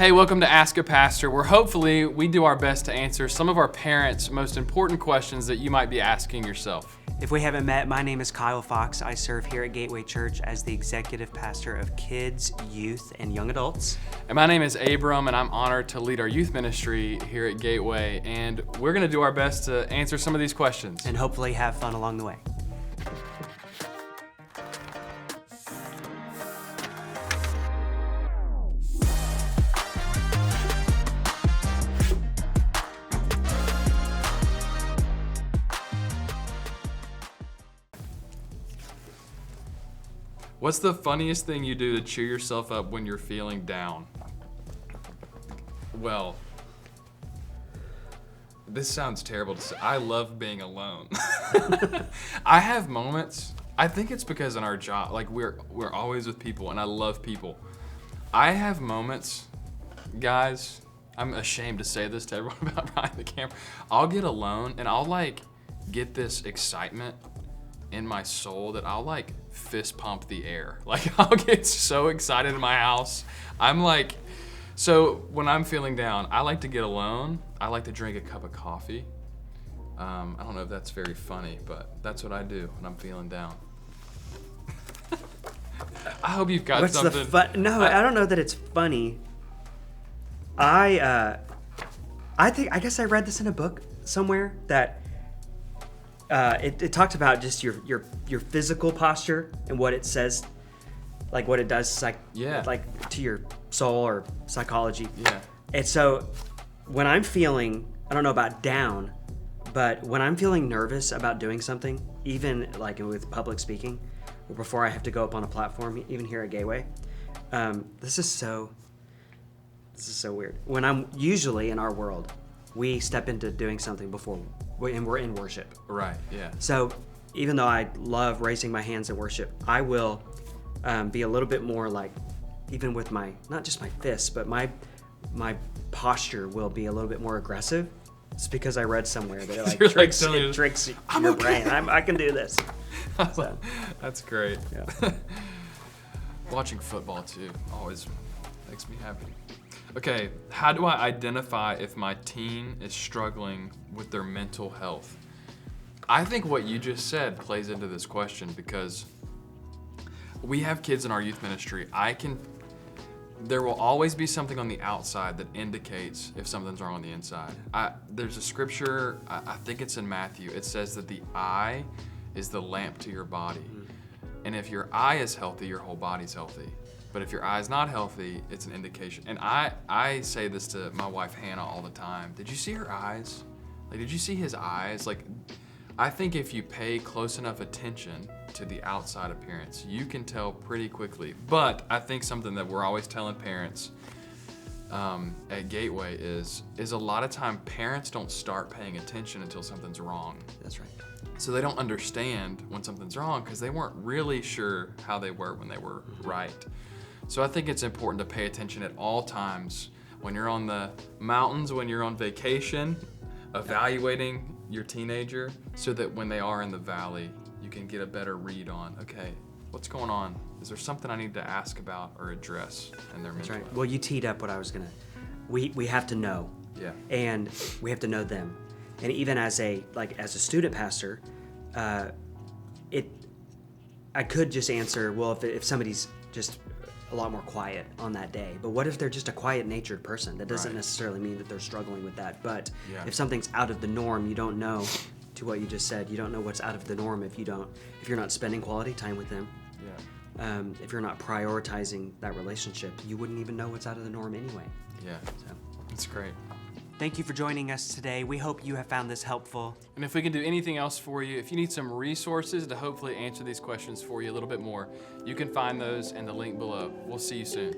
Hey, welcome to Ask a Pastor, where hopefully we do our best to answer some of our parents' most important questions that you might be asking yourself. If we haven't met, my name is Kyle Fox. I serve here at Gateway Church as the executive pastor of kids, youth, and young adults. And my name is Abram, and I'm honored to lead our youth ministry here at Gateway. And we're going to do our best to answer some of these questions. And hopefully have fun along the way. What's the funniest thing you do to cheer yourself up when you're feeling down? Well, this sounds terrible to say. I love being alone. I have moments. I think it's because in our job, like we're always with people, and I love people. I have moments, guys. I'm ashamed to say this to everyone about behind the camera. I'll get alone, and I'll get this excitement in my soul that I'll fist pump the air. I'll get so excited in my house. So when I'm feeling down, I like to get alone. I like to drink a cup of coffee. I don't know if that's very funny, but that's what I do when I'm feeling down. I hope you've got something. I don't know that it's funny. I guess I read this in a book somewhere that it talked about just your physical posture and what it says, what it does, to your soul or psychology. Yeah. And so when I'm feeling, I don't know about down, but when I'm feeling nervous about doing something, even with public speaking, or before I have to go up on a platform, even here at Gateway, this is so weird. When I'm usually in our world, we step into doing something before, and we're in worship. Right, yeah. So even though I love raising my hands in worship, I will be a little bit more even with not just my fists, but my posture will be a little bit more aggressive. It's because I read somewhere that it tricks your brain. I can do this. So. That's great. Yeah. Watching football too always makes me happy. Okay, how do I identify if my teen is struggling with their mental health? I think what you just said plays into this question because we have kids in our youth ministry. There will always be something on the outside that indicates if something's wrong on the inside. There's a scripture, I think it's in Matthew. It says that the eye is the lamp to your body. And if your eye is healthy, your whole body's healthy. But if your eye's not healthy, it's an indication. And I say this to my wife, Hannah, all the time. Did you see her eyes? Did you see his eyes? I think if you pay close enough attention to the outside appearance, you can tell pretty quickly. But I think something that we're always telling parents at Gateway is a lot of time parents don't start paying attention until something's wrong. That's right. So they don't understand when something's wrong because they weren't really sure how they were when they were right. So I think it's important to pay attention at all times when you're on the mountains, when you're on vacation, evaluating your teenager so that when they are in the valley, you can get a better read on, okay, what's going on? Is there something I need to ask about or address in their mental health? Well, you teed up what I was we have to know. Yeah. And we have to know them. And even as a student pastor, I could just answer, well, if somebody's just a lot more quiet on that day. But what if they're just a quiet-natured person? That doesn't necessarily mean that they're struggling with that. But if something's out of the norm, you don't know, to what you just said, you don't know what's out of the norm if you're not spending quality time with them. Yeah. If you're not prioritizing that relationship, you wouldn't even know what's out of the norm anyway. Yeah. So. That's great. Thank you for joining us today. We hope you have found this helpful. And if we can do anything else for you, if you need some resources to hopefully answer these questions for you a little bit more, you can find those in the link below. We'll see you soon.